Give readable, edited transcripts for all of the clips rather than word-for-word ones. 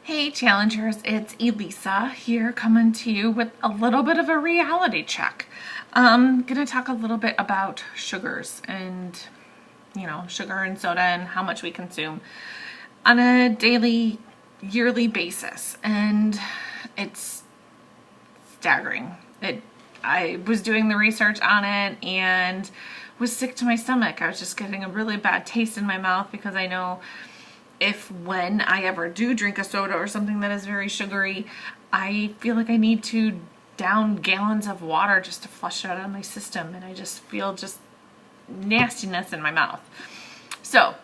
Hey Challengers, it's Elisa here coming to you with a little bit of a reality check. I'm gonna talk a little bit about sugars and, sugar and soda and how much we consume on a daily, yearly basis. And it's staggering. I was doing the research on it and was sick to my stomach. I was just getting a really bad taste in my mouth because I know when I ever do drink a soda or something that is very sugary, I feel like I need to down gallons of water just to flush it out of my system, and I just feel just nastiness in my mouth. So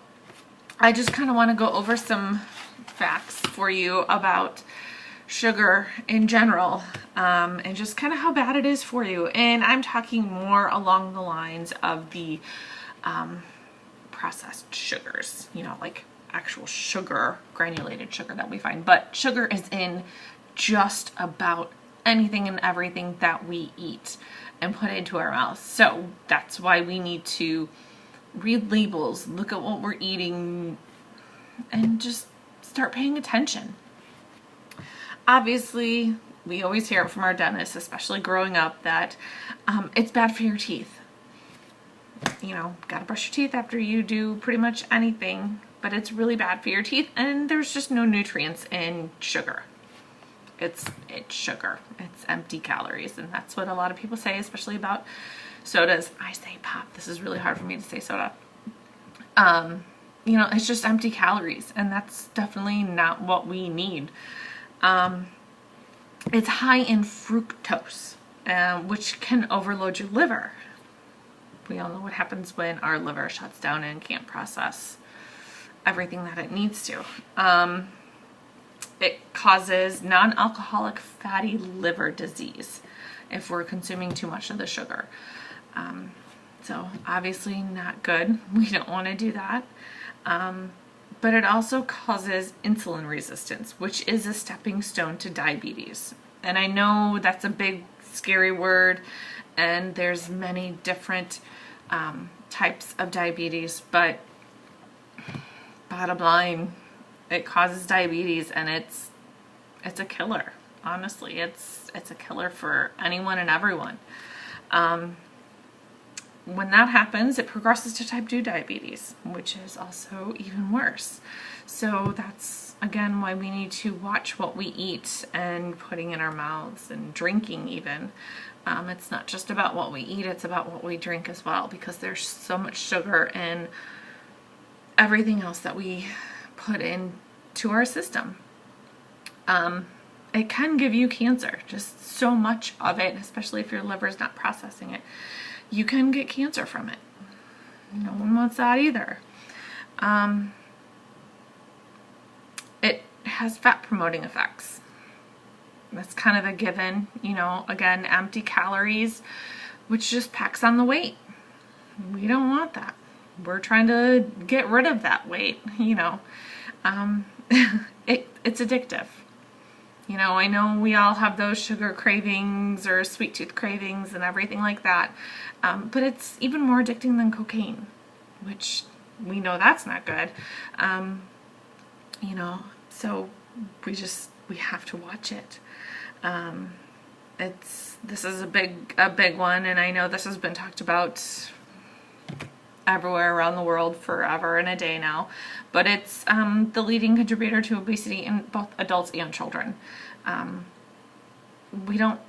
I just kind of want to go over some facts for you about sugar in general, and just kind of how bad it is for you. And I'm talking more along the lines of the processed sugars, like actual sugar, granulated sugar that we find. But sugar is in just about anything and everything that we eat and put into our mouths. So that's why we need to read labels, look at what we're eating, and just start paying attention. Obviously, we always hear it from our dentist, especially growing up, that it's bad for your teeth. Gotta brush your teeth after you do pretty much anything, but it's really bad for your teeth, and there's just no nutrients in sugar. It's sugar. It's empty calories, and that's what a lot of people say, especially about sodas. I say pop. This is really hard for me to say soda. It's just empty calories, and that's definitely not what we need. It's high in fructose, which can overload your liver. We all know what happens when our liver shuts down and can't process everything that it needs to. It causes non-alcoholic fatty liver disease if we're consuming too much of the sugar. So obviously not good. We don't want to do that. But it also causes insulin resistance, which is a stepping stone to diabetes. And I know that's a big, scary word, and there's many different types of diabetes, but bottom line, it causes diabetes, and it's a killer. Honestly, it's a killer for anyone and everyone. When that happens, it progresses to type 2 diabetes, which is also even worse. So that's, again, why we need to watch what we eat and putting in our mouths and drinking even. It's not just about what we eat, it's about what we drink as well, because there's so much sugar in everything else that we put into our system. It can give you cancer, just so much of it, especially if your liver is not processing it. You can get cancer from it. No one wants that either. It has fat promoting effects. That's kind of a given, again, empty calories, which just packs on the weight. We don't want that. We're trying to get rid of that weight, it's addictive. I know we all have those sugar cravings or sweet tooth cravings and everything like that, but it's even more addicting than cocaine, which we know that's not good. So we have to watch it. This is a big one, and I know this has been talked about everywhere around the world forever and a day now, but it's the leading contributor to obesity in both adults and children. We don't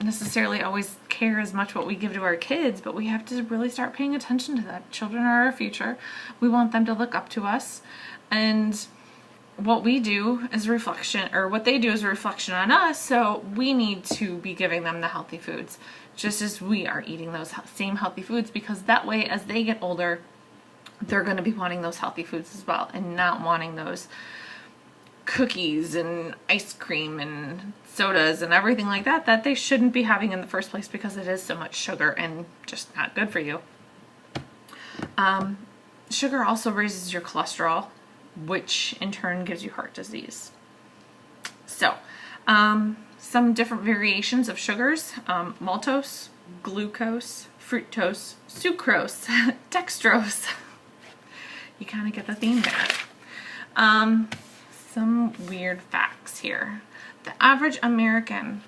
necessarily always care as much what we give to our kids, but we have to really start paying attention to that. Children are our future. We want them to look up to us, and what we do is reflection, or what they do is a reflection on us, so we need to be giving them the healthy foods, just as we are eating those same healthy foods, because that way, as they get older, they're going to be wanting those healthy foods as well, and not wanting those cookies and ice cream and sodas and everything like that they shouldn't be having in the first place, because it is so much sugar and just not good for you. Sugar also raises your cholesterol, which in turn gives you heart disease. So, some different variations of sugars: maltose, glucose, fructose, sucrose, dextrose. You kind of get the theme there. some weird facts here. The average American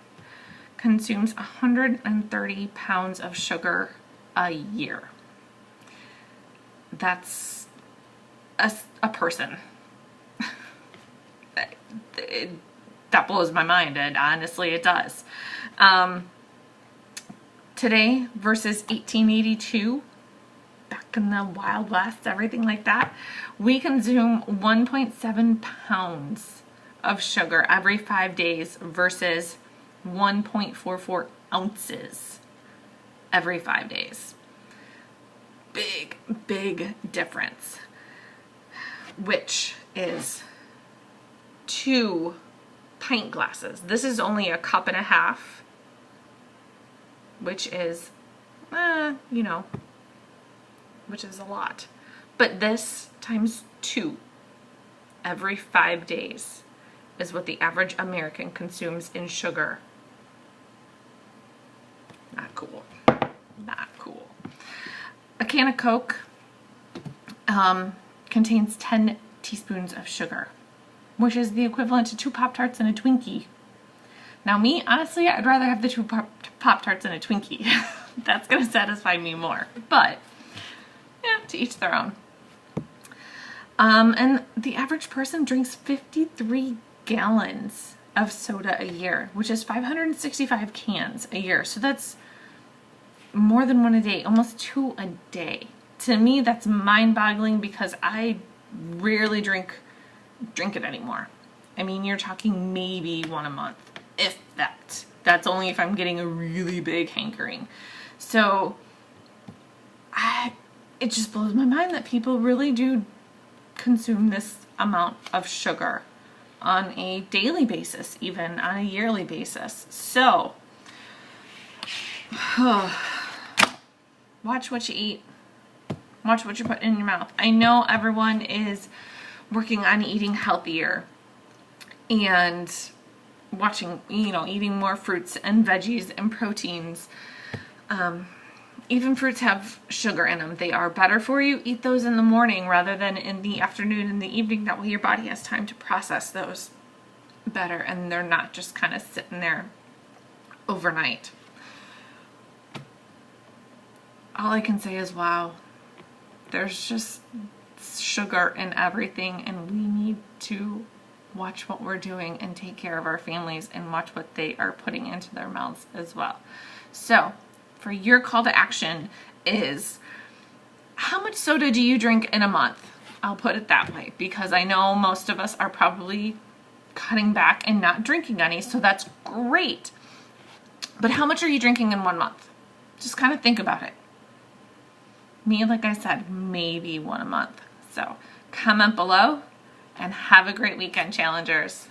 consumes 130 pounds of sugar a year. That's a person. That blows my mind, and honestly it does. Today versus 1882, back in the Wild West, everything like that, we consume 1.7 pounds of sugar every 5 days versus 1.44 ounces every 5 days. Big difference, which is 2 pint glasses. This is only a cup and a half, which is, which is a lot. But this times 2 every 5 days is what the average American consumes in sugar. Not cool. Not cool. A can of Coke contains 10 teaspoons of sugar, which is the equivalent to 2 Pop-Tarts and a Twinkie. Now me, honestly, I'd rather have the 2 Pop-Tarts and a Twinkie. That's going to satisfy me more. But, yeah, to each their own. And the average person drinks 53 gallons of soda a year, which is 565 cans a year. So that's more than 1 a day, almost 2 a day. To me, that's mind-boggling because I rarely drink it anymore. I mean, you're talking maybe 1 a month, if that. That's only if I'm getting a really big hankering. So it just blows my mind that people really do consume this amount of sugar on a daily basis, even on a yearly basis. So watch what you eat. Watch what you put in your mouth. I know everyone is working on eating healthier and watching, eating more fruits and veggies and proteins. Even fruits have sugar in them. They are better for you. Eat those in the morning rather than in the afternoon and the evening. That way your body has time to process those better and they're not just kind of sitting there overnight. All I can say is, wow, there's just sugar in everything, and we need to watch what we're doing and take care of our families and watch what they are putting into their mouths as well. So for your call to action is, how much soda do you drink in a month? I'll put it that way because I know most of us are probably cutting back and not drinking any, so that's great. But how much are you drinking in 1 month? Just kind of think about it. Me, like I said, maybe 1 a month. So comment below and have a great weekend, challengers.